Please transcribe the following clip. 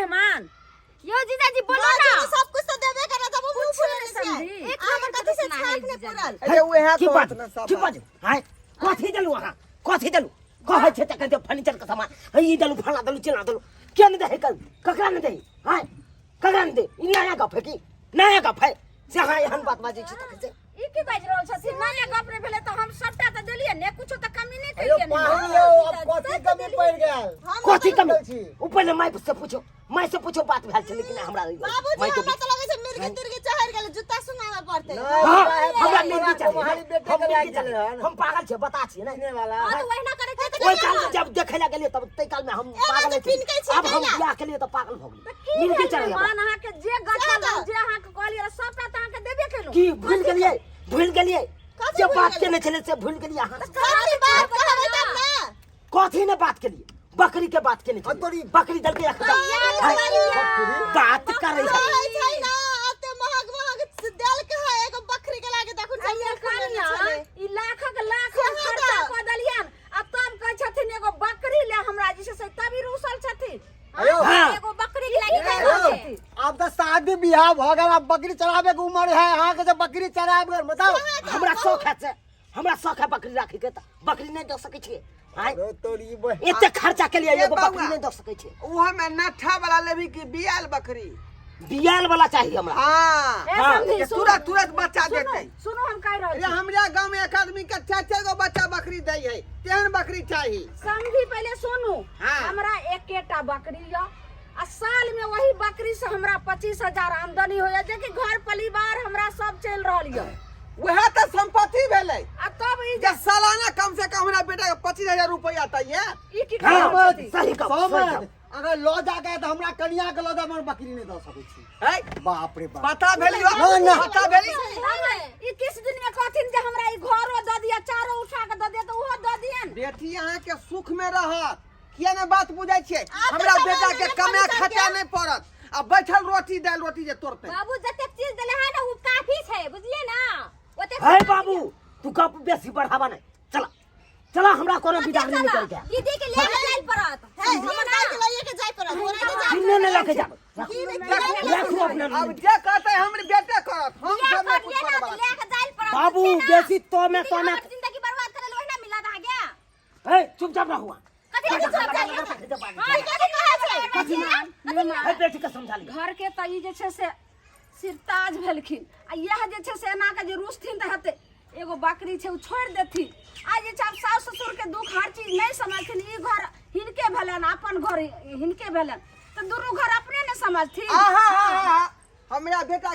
मेहमान यो जीजाजी बोलो ना सब कुछ तो देबे करा तब वो पूछे एक हमर कथि से छाक ने पूरल अरे ओहे की तो बात ना सब की बात हाय कथि देलु वहां कथि देलु कहै छै त कहते फर्नीचर का सामान ई देलु फला देलु चिना देलु के न दे कल ककरा न दे हाय ककरा न दे ई नया गप है की नया गप है से हां एहन बात बाजै छै त कैसे ई की बाज रहल छथिन नया गप रे भेले त हम सबटा त देलिए ने कुछो त कमी नहीं अरे करिए पाहियो अब कथि कमी पड़ गेल कथि कमी ऊपर ले माय से पूछो मैं से पूछो बात भेल छै लेकिन हमरा बाबूजी हमरा त लगे छै मिर्गी तिरगी चहर गेल जूता सुनावे पड़ते हमरा मिर्गी चाहिए हम पागल छै बता छी नहीं वाला हां तो वही ना करे छै ओइ काल में जब देखे ला गेलिए तब तै काल में हम पागल छी अब हम बियाह के लिए तो पागल भ गेली मिर्गी चाहिए मेहमान अहाँ के जे गछल जे अहाँ के कहलिए सबटा त अहाँ के देबे केलु की भूल गेलिए जे बात केने छले से भूल गेलिए अहाँ कथि बात कहबै तब ना कथि ने बात केलिए बकरी के बात केने छले बकरी दल के बात करे छै ना अते महग दल के है एगो बकरी के लागे देखुन अइया कनिया ई लाखक लाख खर्चा क दलियन आ तब कहै छथिन एगो बकरी ले हमरा जे से तभी रूसल छथिन एगो बकरी के लागे कहै अब तो शादी बियाह भ गेल अब बकरी चराबे के उम्र है अहाँ के बकरी चराब गेल बताओ हमरा शौक है से हमरा शौक है बकरी राखे के त बकरी नहीं दे सकै छी हाय तोरी एते खर्चा के लिए एगो बकरी नहीं दे सकै छी ओहा में नठा वाला लेबी की बियाल बकरी बियाल वाला चाहिए हमरा हां तुरंत तुरंत बच्चा देतै सुनो हम कह रहल अरे हमरा गांव में एक आदमी के 4 गो बच्चा बकरी दै है तेहन बकरी चाहिए समझी पहले सुनू हमरा एकेटा बकरी या आ साल में वही बकरी से हमरा 25,000 आमदनी होया जे कि घर परिवार हमरा सब चल रहल या वह तो संपत्ति भेलै आ तब ई जे सालाना कम से कम हमरा बेटा के 25,000 रुपया दैया ई की सही कह अगर लो जाके तो हमरा कनिया के लो हमर बकरी नहीं दे सकै छी है बाप रे बाप पता भेलियो पता भेली ई किस दिन में कहथिन जे हमरा ई घरो द दिया चारो उठा के द दिया तो ओहो द दियन बेटी अहाँ के सुख में रहत किया ने बात बुझाई छै हमरा बेटा के कमे खर्चा नहीं पड़त अब बैठल रोटी दाल रोटी जे तोड़ते बाबू जते चीज देले है ना वो काफी छै बुझलिए ना ओते है बाबू तू कब बेसी बढ़ावा नहीं चला चला हमरा कोनो विदा नहीं कर के दीदी के लेके जाय पड़त है हमरा के लेके जाय पड़त ओरा के जाय किन्ने ने लेके जा रखो अपना अब जे कहते हमरे बेटे करत हम सब में कुछ करबा लेके जाय पड़त बाबू बेसी तो में जिंदगी बर्बाद करे ओहिना मिला आ गया ए चुपचाप रहुआ कथि के सब जाय हां कथि कहै छै है बेटी के समझा ली घर के त ई जे छै से सिरताज भेलखिन आ यह जे छै से एना के जे रुसथिन त हते एगो बकरी छै उ छोड़ देथिन आ जे छै सास ससुर के दुख हर चीज नहीं समझथिन ई घर हिनके भेलन अपन घर हिनके भेलन त दुनू घर अपने ने समझथिन आहा हमरा बेटा